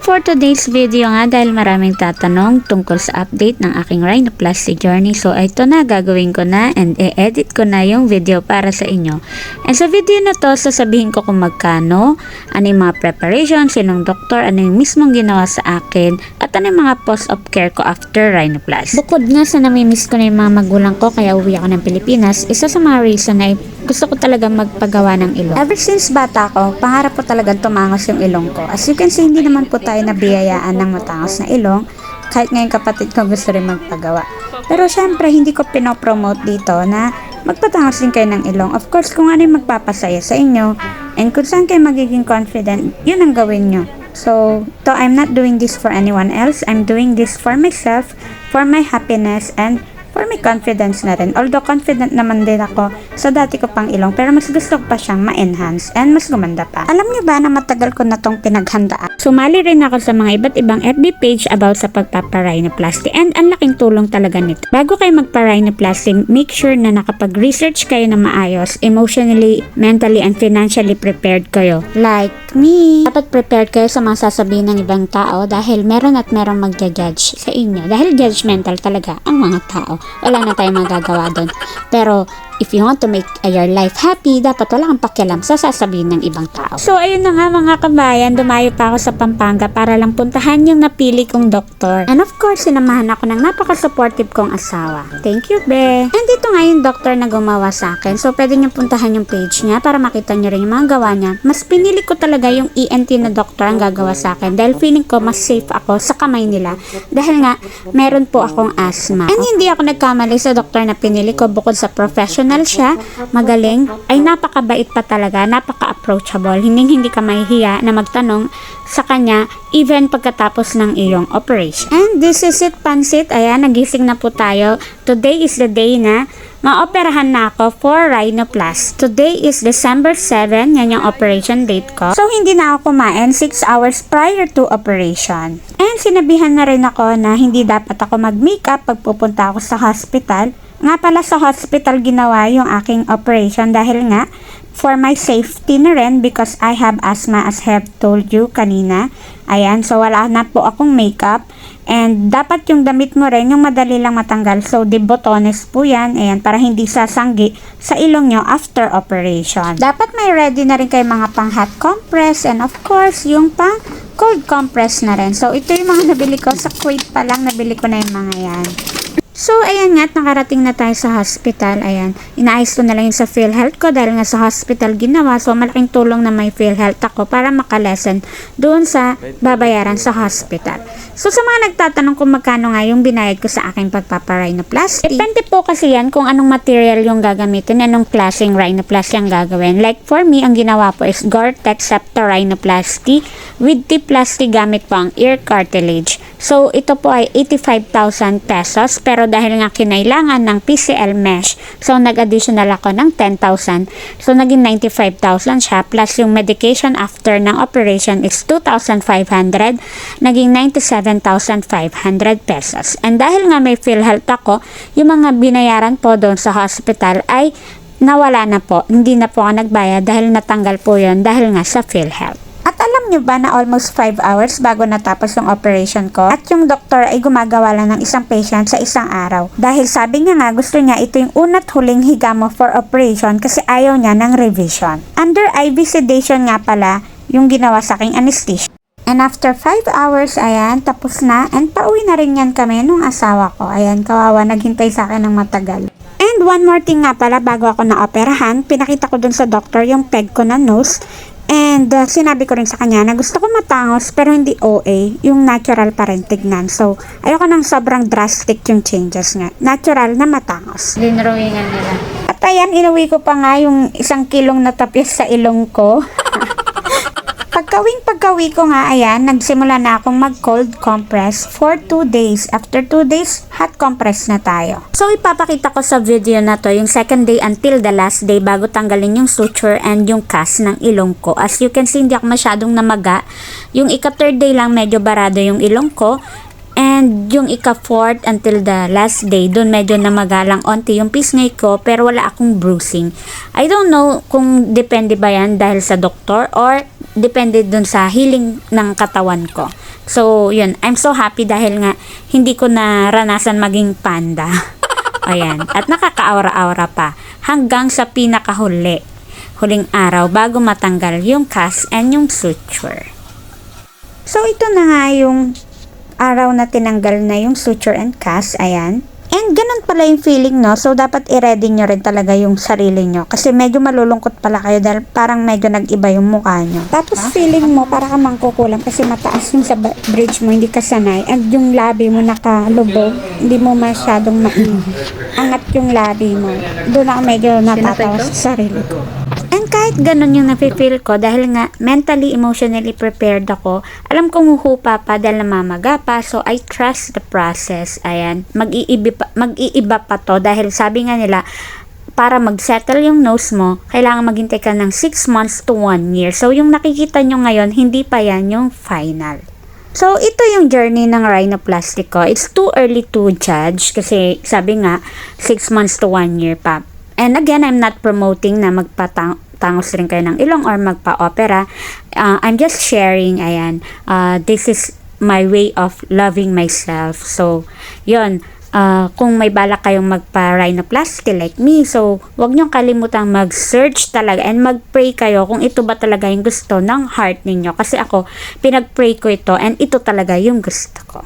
for today's video nga, dahil maraming tatanong tungkol sa update ng aking rhinoplasty journey, so ito na, gagawin ko na and i-edit ko na yung video para sa inyo. And sa video na to, sasabihin ko kung magkano, ano yung mga preparation, sinong doktor, ano yung mismong ginawa sa akin, at ano yung mga post-op care ko after rhinoplasty. Bukod nga sa namimiss ko na yung mga magulang ko kaya uwi ako ng Pilipinas, isa sa mga reason ay gusto ko talaga magpagawa ng ilong. Ever since bata ko, pangarap ko talaga tumangos yung ilong ko. As you can see, hindi naman po tayo nabiyayaan ng matangos na ilong. Kahit ngayon kapatid ko gusto rin magpagawa. Pero syempre, hindi ko pinopromote dito na magpatangos din kayo ng ilong. Of course, kung ano yung magpapasaya sa inyo, and kung saan kayo magiging confident, yun ang gawin nyo. So, I'm not doing this for anyone else. I'm doing this for myself, for my happiness, and for my confidence na rin. Although confident naman din ako sa dati ko pang ilong, pero mas gusto ko pa siyang ma-enhance and mas gumanda pa. Alam niyo ba na matagal ko na tong pinaghandaan? Sumali rin ako sa mga iba't ibang FB page about sa pagpapa-rhinoplasty and ang laking tulong talaga nito. Bago kayo magpa-rhinoplasty, make sure na nakapag-research kayo na maayos, emotionally, mentally, and financially prepared kayo. Like me, dapat prepared kayo sa mga sasabihin ng ibang tao dahil meron at meron magja-judge sa inyo. Dahil judgmental talaga ang mga tao. Wala na tayong magagawa doon. Pero if you want to make your life happy, dapat wala kang pakialam sa sasabihin ng ibang tao. So, ayun na nga mga kabayan, dumayo pa ako sa Pampanga para lang puntahan yung napili kong doktor. And of course, sinamahan ako ng napaka-supportive kong asawa. Thank you, be. And dito nga yung doktor na gumawa sa akin. So, pwede nyo puntahan yung page niya para makita nyo rin yung mga gawa niya. Mas pinili ko talaga yung ENT na doktor ang gagawa sa akin dahil feeling ko mas safe ako sa kamay nila. Dahil nga, meron po akong asthma. And hindi ako nagkamali sa doktor na pinili ko bukod sa professional siya, magaling, ay napakabait pa talaga, napaka-approachable. Hindi ka mahihiya na magtanong sa kanya even pagkatapos ng iyong operation. And this is it, Pansit. Ayan, nagising na po tayo. Today is the day na maoperahan na ako for rhinoplasty. Today is December 7, yan yung operation date ko. So, hindi na ako kumain 6 hours prior to operation. And sinabihan na rin ako na hindi dapat ako mag-makeup pag pupunta ako sa hospital. Nga pala sa hospital ginawa yung aking operation dahil nga for my safety na rin because I have asthma as I have told you kanina. Ayan, so wala na po akong makeup. And dapat yung damit mo rin yung madali lang matanggal. So, de-botones po yan. Ayan, para hindi sasanggi sa ilong nyo after operation. Dapat may ready na rin kayo mga pang hot compress and of course, yung pang cold compress na rin. So, ito yung mga nabili ko. Sa Kuwait pa lang nabili ko na yung mga yan. So, ayan nga, nakarating na tayo sa hospital. Ayan, inaayos ko na lang yung sa PhilHealth ko dahil nga sa hospital ginawa. So, malaking tulong na may PhilHealth ako para makalesen doon sa babayaran sa hospital. So, sa mga nagtatanong kung magkano nga yung binayad ko sa aking pagpapa-rhinoplasty, depende po kasi yan kung anong material yung gagamitin, anong klaseng rhinoplasty ang gagawin. Like for me, ang ginawa po is Gore-Tex Septa Rhinoplasty with T-Plasty gamit po ang ear cartilage. So, ito po ay 85,000 pesos pero dahil nga kinailangan ng PCL mesh, so nag-additional ako ng 10,000. So, naging 95,000 siya plus yung medication after ng operation is 2,500, naging 97,500 pesos. And dahil nga may PhilHealth ako, yung mga binayaran po doon sa hospital ay nawala na po. Hindi na po ako nagbayad dahil natanggal po yun dahil nga sa PhilHealth. At alam nyo ba na almost 5 hours bago natapos yung operation ko? At yung doktor ay gumagawa lang ng isang patient sa isang araw. Dahil sabi niya nga gusto niya ito yung una't huling higa mo for operation kasi ayaw niya ng revision. Under IV sedation nga pala yung ginawa sa aking anesthesia. And after 5 hours, ayan, tapos na. And pauwi na rin yan kami nung asawa ko. Ayan, kawawa, naghintay sa akin ng matagal. And one more thing nga pala, bago ako na-operahan, pinakita ko dun sa doctor yung peg ko na nose. And sinabi ko rin sa kanya na gusto ko matangos pero hindi OA, yung natural pa rin tignan. So, ayoko nang sobrang drastic yung changes nga. Natural na matangos. Linrawingan nila. At ayan, inuwi ko pa nga yung 1 kilong na tapis sa ilong ko. Pagkawi ko nga, ayan, nagsimula na akong mag-cold compress for 2 days. After 2 days, hot compress na tayo. So, ipapakita ko sa video na to yung second day until the last day bago tanggalin yung suture and yung cast ng ilong ko. As you can see, hindi ako masyadong namaga. Yung ika-third day lang, medyo barado yung ilong ko. And yung ika-fourth until the last day, doon medyo namagalang onti yung pisngi ko pero wala akong bruising. I don't know kung depende ba yan dahil sa doktor or depende dun sa healing ng katawan ko. So, yun. I'm so happy dahil nga hindi ko naranasan maging panda. Ayan. At nakaka-aura-aura pa. Hanggang sa pinakahuli. Huling araw bago matanggal yung cast and yung suture. So, ito na nga yung araw na tinanggal na yung suture and cast. Ayan. And ganun pala yung feeling, no? So, dapat i-ready nyo rin talaga yung sarili nyo. Kasi medyo malulungkot pala kayo dahil parang medyo nag-iba yung mukha nyo. Tapos, feeling mo para ka mangkukulam kasi mataas yung sa bridge mo, hindi ka sanay. At yung labi mo nakalubog, hindi mo masyadong angat yung labi mo. Doon ako medyo natatawa sa sarili ko. And kahit ganun yung nafe-feel ko dahil nga mentally, emotionally prepared ako, alam kong huhupa pa dahil namamaga pa, so I trust the process. Ayan, mag-iiba pa to dahil sabi nga nila, para mag-settle yung nose mo, kailangan maghintay ka ng 6 months to 1 year. So yung nakikita nyo ngayon, hindi pa yan yung final. So, ito yung journey ng rhinoplasty ko. It's too early to judge kasi sabi nga, 6 months to 1 year pa. And again, I'm not promoting na magpatangos rin kayo ng ilong or magpa-opera. I'm just sharing, ayan. This is my way of loving myself. So, yun. Kung may balak kayong magpa-rhinoplasty like me, so wag niyong kalimutang mag-search talaga and mag-pray kayo kung ito ba talaga yung gusto ng heart ninyo. Kasi ako, pinag-pray ko ito and ito talaga yung gusto ko.